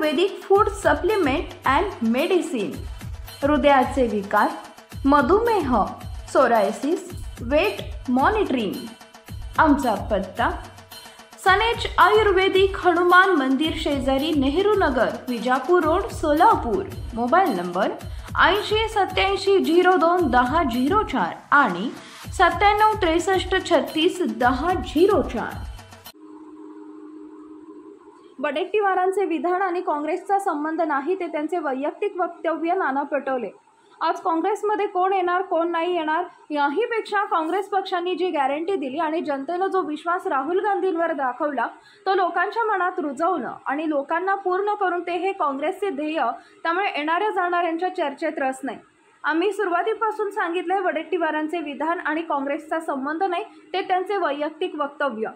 Ayurvedic food supplement and medicine, हृदयाचे विकार, मधुमेह, सोरायसिस, वेट मॉनिटरिंग। आमचा पत्ता सनेज आयुर्वेदिक हनुमान मंदिर शेजारी Nehru Nagar, Vijapur road, Solapur. Mobile number 80 87 02 10 04 आणि 97 63 36 10 04। वडेट्टीवारांचे विधान आणि काँग्रेसचा संबंध नाही, ते त्यांचे वैयक्तिक वक्तव्य। नाना पटोले। आज काँग्रेसमध्ये कोण येणार कोण नाही येणार याहीपेक्षा काँग्रेस पक्षाने जी गॅरंटी दिली आणि जनतेला जो विश्वास राहुल गांधींवर दाखवला तो लोकांच्या मनात रुजवणं आणि लोकांना पूर्ण करून ते हे काँग्रेसचे ध्येय। त्यामुळे येणाऱ्या जाणाऱ्यांच्या चर्चेत रस नाही। आम्ही सुरुवातीपासून सांगितले, वडेट्टीवारांचे विधान आणि काँग्रेसचा संबंध नाही, ते त्यांचे वैयक्तिक वक्तव्य।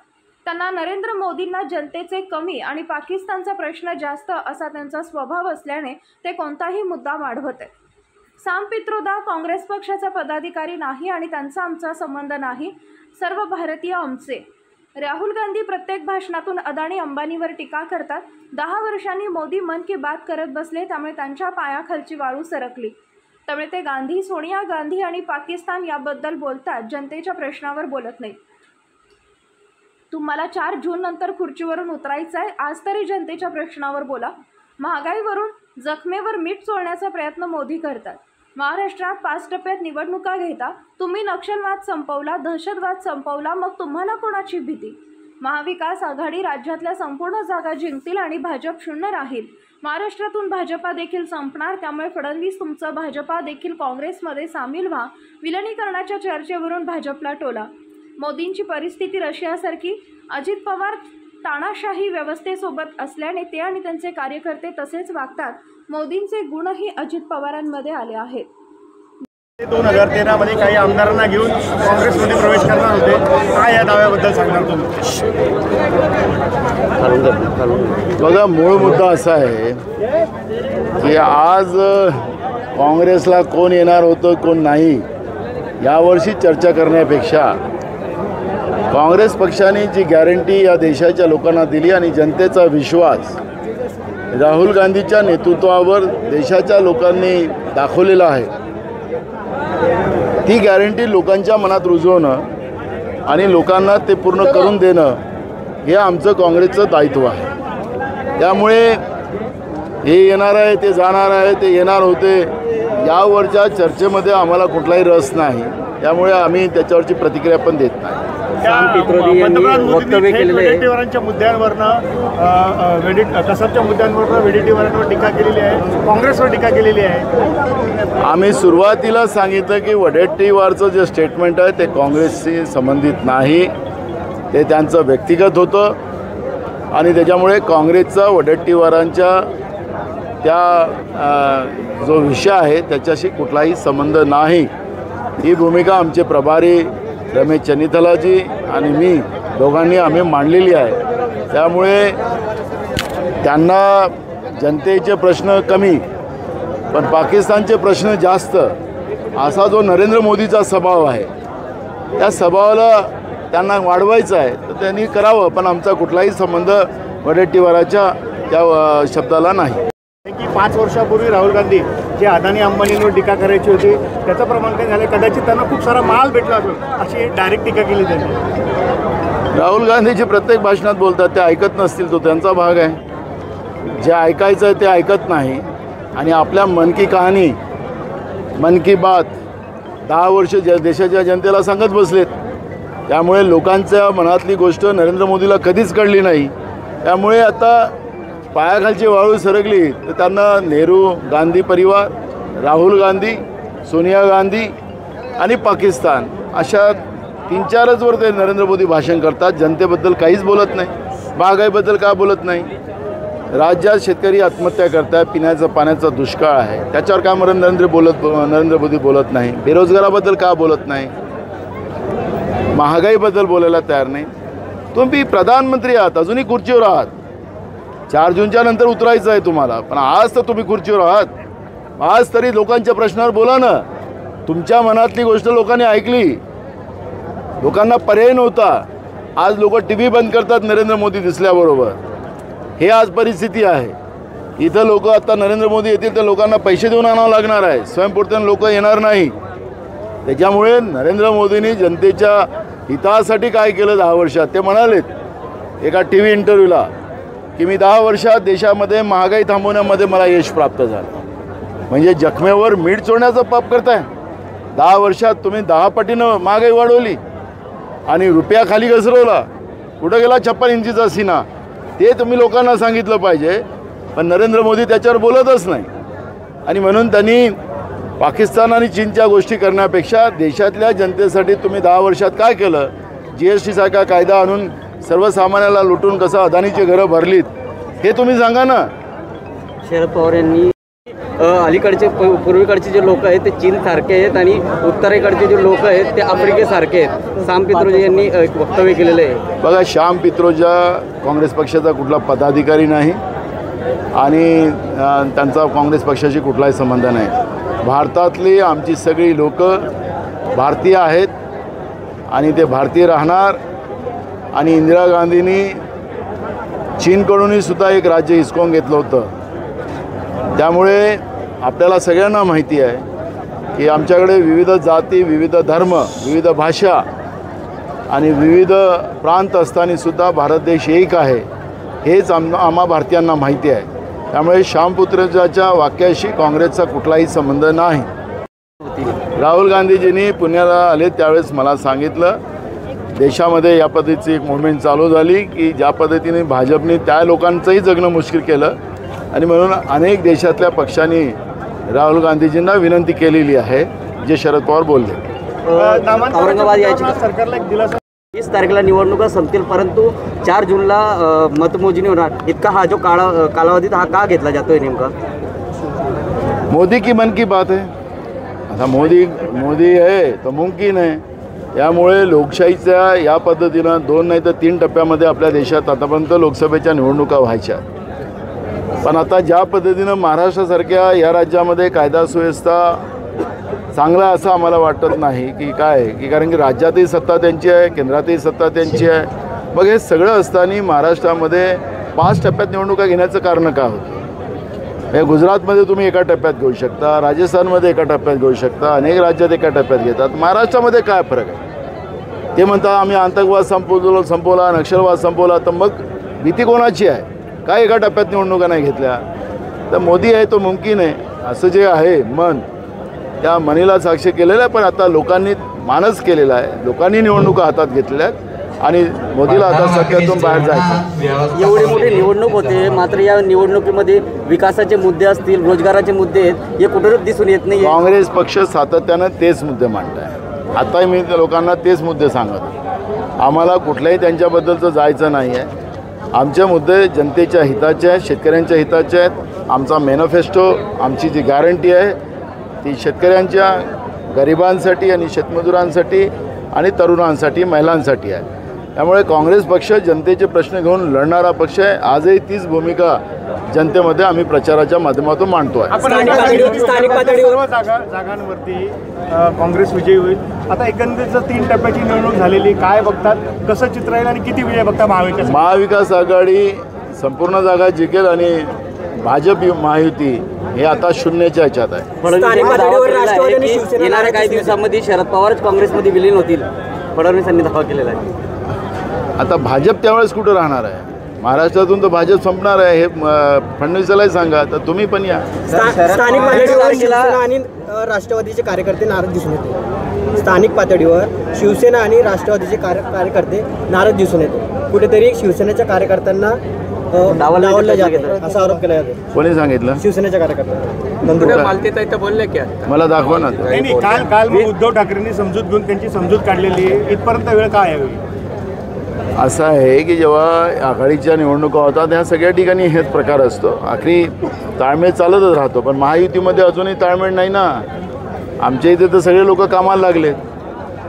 त्यांना नरेंद्र मोदींना जनतेचे कमी आणि पाकिस्तानचा प्रश्न जास्त असा त्यांचा स्वभाव असल्याने ते कोणताही मुद्दा वाढवते। साम पित्रोदा काँग्रेस पक्षाचा पदाधिकारी नाही आणि त्यांचा आमचा संबंध नाही, सर्व भारतीय आमचे। राहुल गांधी प्रत्येक भाषणातून अदानी अंबानीवर टीका करतात। 10 वर्षांनी मोदी मन की बात करत बसले, त्यामुळे त्यांच्या पायाखालची वाळू सरकली। त्यामुळे ते गांधी, सोनिया गांधी आणि पाकिस्तान याबद्दल बोलतात, जनतेच्या प्रश्नावर बोलत नाही। तुम्हाला 4 जून नंतर खुर्चीवरून उतरायचं आहे, आज तरी जनतेच्या प्रश्नावर बोला। महागाईवरून जखमेवर मीठ चोळण्याचा प्रयत्न मोदी करतात। महाराष्ट्रात 5 टप्प्यात निवडणुका घेता, तुम्ही नक्षलवाद संपवला, दहशतवाद संपवला, मग तुम्हाला कोणाची भीती? महाविकास आघाडी राज्यातल्या संपूर्ण जागा जिंकतील आणि भाजप शून्य राहील। महाराष्ट्रातून भाजपा देखील संपणार, त्यामुळे फडणवीस तुमचं भाजपा देखील काँग्रेसमध्ये सामील व्हा। विलिनीकरणाच्या चर्चेवरून भाजपला टोला। मोदींची परिस्थिती रशियासारखी, अजित पवार तानाशाही व्यवस्थेसोबत असल्याने ते आणि त्यांचे कार्यकर्ते तसेच वागतात। मोदींचे गुणही अजित पवारांमध्ये आले आहेत। 2013 मध्ये काही आमदारांना घेऊन काँग्रेसमध्ये प्रवेश करणार होते, काय या दाव्याबद्दल सांगणार तुम्ही? बघा, मूळ मुद्दा असा आहे की आज काँग्रेसला कोण येणार होतं कोण नाही यावर्षी चर्चा करण्यापेक्षा काँग्रेस पक्षाने जी गॅरंटी या देशाच्या लोकांना दिली आणि जनतेचा विश्वास राहुल गांधीच्या नेतृत्वावर देशाच्या लोकांनी दाखवलेला आहे, ती गॅरंटी लोकांच्या मनात रुजवणं आणि लोकांना ते पूर्ण करून देणं हे आमचं काँग्रेसचं दायित्व आहे। त्यामुळे हे येणार आहे, ते जाणार आहे, ते येणार होते यावरच्या चर्चेमध्ये आम्हाला कुठलाही रस नाही, त्यामुळे आम्ही त्याच्यावरची प्रतिक्रिया पण देत नाही। वक्तव्य केलेले वडेट्टीवारांच्या मुद्द्यांवरनं कसबच्या मुद्द्यांवरनं वडेट्टीवारांवर टीका केलेली आहे, काँग्रेसवर टीका केलेली आहे। आम्ही सुरुवातीला सांगितलं की वडेट्टीवारचं जे स्टेटमेंट आहे ते काँग्रेसशी संबंधित नाही, ते त्यांचं व्यक्तिगत होतं आणि त्याच्यामुळे काँग्रेसचा वडेट्टीवारांच्या त्या जो विषय आहे त्याच्याशी कुठलाही संबंध नाही। ही भूमिका आमचे प्रभारी रमेश चन्नीथलाजी आणि मी दोघांनी आम्ही मांडलेली आहे। त्यामुळे त्यांना जनतेचे प्रश्न कमी पण पाकिस्तानचे प्रश्न जास्त असा जो नरेंद्र मोदीचा स्वभाव आहे, त्या स्वभावाला त्यांना वाढवायचं आहे तर त्यांनी करावं, पण आमचा कुठलाही संबंध वडेट्टीवाराच्या त्या शब्दाला नाही। की 5 वर्षापूर्वी राहुल गांधी जे अदानी अंबानींवर टीका करायची होती त्याचं प्रमाण काय झालं, कदाचित त्यांना खूप सारा माल भेटला असेल अशी डायरेक्ट टीका केली त्यांनी। राहुल गांधीची प्रत्येक भाषणात बोलतात, ते ऐकत नसतील, तो त्यांचा भाग आहे। जे ऐकायचं आहे ते ऐकत नाही आणि आपल्या मन की कहाणी, मन की बात 10 वर्ष देशाच्या जनतेला सांगत बसलेत। त्यामुळे लोकांच्या मनातली गोष्ट नरेंद्र मोदीला कधीच कळली नाही, त्यामुळे आता पायाखालची वाळू सरकली तर त्यांना नेहरू गांधी परिवार, राहुल गांधी, सोनिया गांधी आणि पाकिस्तान अशा 3-4च वर ते नरेंद्र मोदी भाषण करतात। जनतेबद्दल काहीच बोलत नाही, महागाईबद्दल का बोलत नाही, राज्यात शेतकरी आत्महत्या करतात, पिण्याचा पाण्याचा दुष्काळ आहे त्याच्यावर का नरेंद्र मोदी बोलत नाही, बेरोजगाराबद्दल का बोलत नाही, महागाईबद्दल बोलायला तयार नाही। तुम्ही प्रधानमंत्री आहात, अजूनही खुर्चीवर आहात, 4 जूनच्या नंतर उतरायचं आहे तुम्हाला, पण आज तर तुम्ही खुर्चीवर आहात। आज तरी लोकांच्या प्रश्नावर बोला ना। तुमच्या मनातली गोष्ट लोकांनी ऐकली, लोकांना पर्याय नव्हता, आज लोक टीव्ही बंद करतात नरेंद्र मोदी दिसल्याबरोबर, हे आज परिस्थिती आहे। इथं लोक आता नरेंद्र मोदी येतील तर लोकांना पैसे देऊन आणावं लागणार आहे, स्वयंपूर्तीने लोक येणार नाही. त्याच्यामुळे नरेंद्र मोदींनी जनतेच्या हितासाठी काय केलं 10 वर्षात ते म्हणालेत एका टी व्ही इंटरव्ह्यूला की मी 10 वर्षात देशामध्ये महागाई थांबवण्यामध्ये मला यश प्राप्त झालं. म्हणजे जखमेवर मीठ चोळण्याचं पाप करताय. 10 वर्षात तुम्ही 10 पटीनं महागाई वाढवली आणि रुपया खाली घसरवला. कुठं गेला 56 इंचीचा सीना, ते तुम्ही लोकांना सांगितलं पाहिजे. पण नरेंद्र मोदी त्याच्यावर बोलतच नाही. आणि म्हणून त्यांनी पाकिस्तान आणि चीनच्या गोष्टी करण्यापेक्षा देशातल्या जनतेसाठी तुम्ही 10 वर्षात काय केलं, GST सारखा कायदा आणून सर्वसामान्याला लुटून कसं अदानीची घरं भरलीत हे तुम्ही सांगा ना. शरद पवार यांनी अलीकडचे पूर्वेकडचे जे लोक आहेत ते चीनसारखे आहेत आणि उत्तरेकडचे जे लोक आहेत ते आफ्रिकेसारखे आहेत. श्याम पित्रोदा यांनी एक वक्तव्य केलेलं आहे. बघा, श्याम पित्रोदा काँग्रेस पक्षाचा कुठला पदाधिकारी नाही आणि त्यांचा काँग्रेस पक्षाशी कुठलाही संबंध नाही. भारतातली आमची सगळी लोक भारतीय आहेत आणि ते भारतीय राहणार. आणि इंदिरा गांधींनी चीनकडूनही सुद्धा एक राज्य हिसकावून घेतलं होतं. त्यामुळे आपल्याला सगळ्यांना माहिती आहे की आमच्याकडे विविध जाती, विविध धर्म, विविध भाषा आणि विविध प्रांत असतानासुद्धा भारत देश एक आहे हेच आम्हा भारतीयांना माहिती आहे. त्यामुळे श्याम पित्रोदाच्या वाक्याशी काँग्रेसचा कुठलाही संबंध नाही. राहुल गांधीजींनी पुण्याला आले त्यावेळेस मला सांगितलं देशामध्ये या पद्धतीची एक मुवमेंट चालू झाली की ज्या पद्धतीने भाजपने त्या लोकांचंही जगणं मुश्किल केलं आणि म्हणून अनेक देशातल्या पक्षांनी राहुल गांधीजींना विनंती केलेली आहे जे शरद पवार बोलले. औरंगाबाद याची सरकारला एक दिलासा 20 तारखेला निवडणुका संपतील परंतु 4 जूनला मतमोजणी होणार. इतका हा जो कालावधीत हा का घेतला जातोय नेमका? मोदी की मन की बात है. आता मोदी है तो मुमकिन है. त्यामुळे लोकशाहीच्या या पद्धतीनं 2 नाही तर 3 टप्प्यामध्ये आपल्या देशात आतापर्यंत लोकसभेच्या निवडणुका व्हायच्या. पण आता ज्या पद्धतीनं महाराष्ट्रासारख्या या राज्यामध्ये कायदा सुव्यवस्था चांगला असं आम्हाला वाटत नाही की काय की कारण की राज्यातही सत्ता त्यांची आहे, केंद्रातही सत्ता त्यांची आहे. मग हे सगळं असताना महाराष्ट्रामध्ये 5 टप्प्यात निवडणुका घेण्याचं कारण काय होतं? हे गुजरातमध्ये तुम्ही एका टप्प्यात घेऊ शकता, राजस्थानमध्ये एका टप्प्यात घेऊ शकता, अनेक राज्यात एका टप्प्यात घेतात. महाराष्ट्रामध्ये काय फरक आहे? ते म्हणतात आम्ही आतंकवाद संपवला, नक्षलवाद संपवला. तर मग भीती कोणाची आहे? काय एका टप्प्यात निवडणुका नाही घेतल्या? तर मोदी आहे तो मुमकिन आहे असं जे आहे मन, त्या मनीला साक्ष केलेलं आहे. पण आता लोकांनी मानस केलेला आहे, लोकांनी निवडणुका हातात घेतलेल्या आहेत आणि मोदीला आता सत्तेतून बाहेर जायचं. एवढी मोठी निवडणूक होते मात्र या निवडणुकीमध्ये विकासाचे मुद्दे असतील, रोजगाराचे मुद्दे आहेत, हे कुठेच दिसून येत नाही. काँग्रेस पक्ष सातत्यानं तेच मुद्दे मांडत आहे. आताही मी लोकांना तेच मुद्दे सांगत. आम्हाला कुठल्याही त्यांच्याबद्दलचं जायचं नाही आहे. आमचे मुद्दे जनतेच्या हिताचे आहेत, शेतकऱ्यांच्या त्याच्या आहेत. आमचा मॅनिफेस्टो, आमची जी गॅरंटी आहे ती शेतकऱ्यांच्या, गरिबांसाठी आणि शेतमजुरांसाठी आणि तरुणांसाठी, महिलांसाठी आहे. त्यामुळे काँग्रेस पक्ष जनतेचे प्रश्न घेऊन लढणारा पक्ष आहे. आजही तीच भूमिका जनतेमध्ये आम्ही प्रचाराच्या माध्यमातून मांडतो आहे. सर्व जागांवरती काँग्रेस विजयी होईल. आता एकंदरीत 3 टप्प्याची निवडणूक झालेली, काय बघतात, कसं चित्र येईल आणि किती विजय बघता महाविकास आघाडी संपूर्ण जागा जिंकेल आणि भाजप महायुती हे आता शून्याच्या ह्याच्यात आहे. येणाऱ्या काही दिवसांमध्ये शरद पवारच काँग्रेसमध्ये विलीन होतील फडणवीसांनी दावा केलेला आहे. आता भाजप त्यावेळेस कुठं राहणार आहे? महाराष्ट्रातून तर भाजप संपणार आहे हे फडणवीसालाही सांगा. तर तुम्ही पण या. स्थानिक पातळीवर शिवसेना आणि राष्ट्रवादीचे कार्यकर्ते नाराज दिसून येते. स्थानिक पातळीवर शिवसेना आणि राष्ट्रवादीचे कार्यकर्ते नाराज दिसून येते. कुठेतरी शिवसेनेच्या कार्यकर्त्यांना डावललं जातं असा आरोप केला जातो. कोणी सांगितलं? शिवसेनेच्या कार्यकर्त्यांना. मला दाखवा ना. काल उद्धव ठाकरेंनी समजूत घेऊन त्यांची समजूत काढलेली आहे. इथपर्यंत वेळ काय आहे? असं आहे की जेव्हा आघाडीच्या निवडणुका होतात ह्या सगळ्या ठिकाणी हेच प्रकार असतो. आखरी ताळमेळ चालतच राहतो. पण महायुतीमध्ये अजूनही ताळमेळ नाही ना. आमच्या इथे तर सगळे लोक कामाला लागलेत.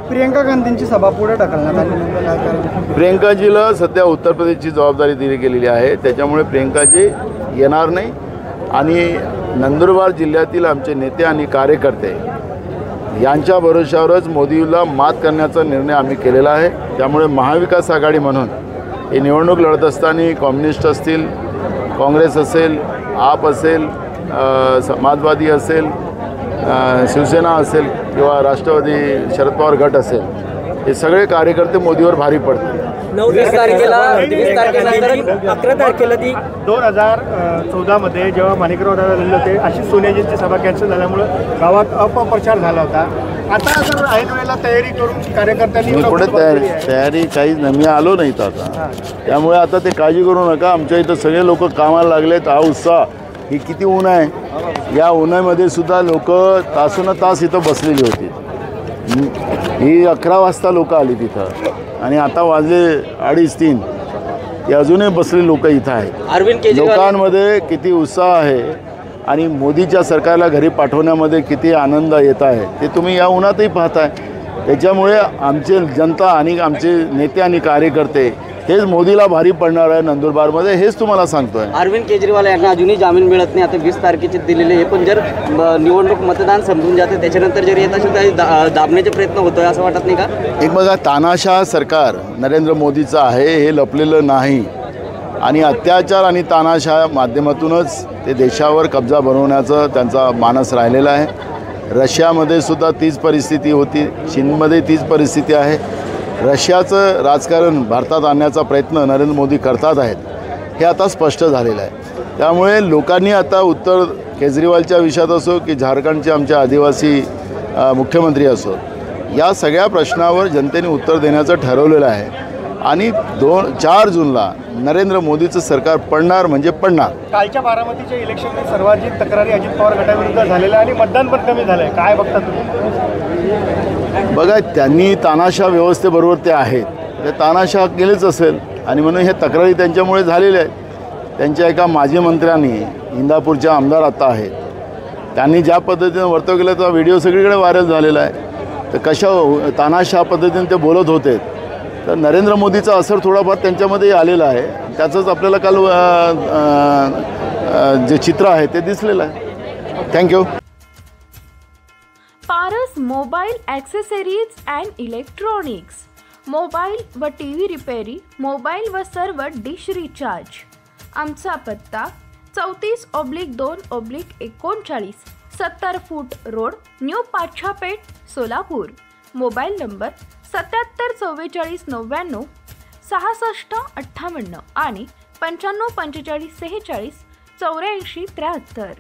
प्रियंका गांधींची सभा पुढे ढकलण्यात आली. प्रियंकाजीला सध्या उत्तर प्रदेशची जबाबदारी दिली गेलेली आहे. त्याच्यामुळे प्रियंकाजी येणार नाही. आणि नंदुरबार जिल्ह्यातील आमचे नेते आणि कार्यकर्ते यांच्या भरोशावरच मोदीला मात करण्याचा निर्णय आम्ही केलेला आहे. त्यामुळे महाविकास आघाडी म्हणून ही निवडणूक लढत असताना कम्युनिस्ट असतील, काँग्रेस असेल, आप असेल, समाजवादी असेल, शिवसेना असेल किंवा राष्ट्रवादी शरद पवार गट असेल, हे सगळे कार्यकर्ते मोदीवर भारी पडतील. 20 तारखेनंतर 11 तारखेला ती 2014 मध्ये जेव्हा माणिकराव दादा झालेले होते, अशी सोनियाजींची सभा कॅन्सल झाल्यामुळं गावात अपप्रचार झाला होता. आता जर ऐन वेळेला तयारी करून कार्यकर्त्यांनी पुढे तयारी काहीच नाही, मी आलो नाहीत आता. त्यामुळे आता ते काळजी करू नका. आमच्या इथं सगळे लोक कामाला लागलेत. हा उत्साह, ही किती ऊन आहे, या उन्हामध्ये सुद्धा लोक तासोनतास इथं बसलेली होती. ही 11 वाजता लोक आली तिथं आणि आता वाजले 2:30-3. ती अजूनही बसलेली लोक इथं आहेत. अरविंद केजरीवाल लोकांमध्ये किती उत्साह आहे आणि मोदीच्या सरकारला घरी पाठवण्यामध्ये किती आनंद येत आहे ते तुम्ही या उन्हातही पाहताय. त्याच्यामुळे आमचे जनता आणि आमचे नेते आणि कार्यकर्ते हेच मोदीला भारी पडणार आहे नंदुरबारमध्ये, हेच तुम्हाला सांगतोय. अरविंद केजरीवाल यांना अजूनही जामीन मिळत नाही. आता 20 तारखेचे दिलेले हे पण जर निवडणूक मतदान संपून जाते त्याच्यानंतर जर येत असेल तर दाबण्याचे प्रयत्न होतोय असं वाटत नाही का? एक बघा, तानाशाह सरकार नरेंद्र मोदीचं आहे, हे लपलेलं नाही. आणि अत्याचार आणि तानाशाह माध्यमातूनच ते देशावर कब्जा बनवण्याचं त्यांचा मानस राहिलेला आहे. रशियामध्ये सुद्धा तीच परिस्थिती होती, चीनमध्ये तीच परिस्थिती आहे. रशियाचं राजकारण भारतात आणण्याचा प्रयत्न नरेंद्र मोदी करतात आहेत, हे आता स्पष्ट झालेलं आहे. त्यामुळे लोकांनी आता उत्तर केजरीवालच्या विषयात असो की झारखंडचे आमचे आदिवासी मुख्यमंत्री असो, या सगळ्या प्रश्नावर जनतेने उत्तर देण्याचं ठरवलेलं आहे. आणि 4 जूनला नरेंद्र मोदीचं सरकार पडणार म्हणजे पडणार. कालच्या बारामतीच्या इलेक्शनमध्ये सर्वाधिक तक्रारी अजित पवार गटाविरुद्ध झालेल्या आणि मतदान पण कमी झालं आहे. काय बघता तुम्ही? बघा, त्यांनी तानाशाह व्यवस्थेबरोबर ते आहेत, ते तानाशाह केलेच असेल आणि म्हणून हे तक्रारी त्यांच्यामुळे झालेल्या आहेत. त्यांच्या एका माजी मंत्र्यांनी, इंदापूरचे आमदार आता आहेत, त्यांनी ज्या पद्धतीनं वर्तव केलं तो व्हिडिओ सगळीकडे व्हायरल झालेला आहे. तर कशा तानाशाह पद्धतीने ते बोलत होते, तर नरेंद्र मोदीचा असर थोडाफार त्यांच्यामध्ये आलेला आहे. त्याचंच आपल्याला काल जे चित्र आहे ते दिसलेलं आहे. Thank you. Paras mobile accessories and electronics, mobile व TV रिपेरी, मोबाईल व सर्व डिश रिचार्ज. आमचा पत्ता 34/2/39 70 फूट road, new Pachhapeth, Solapur. Mobile number 77 44 99 66 58 आणि 95 45 46 84 73.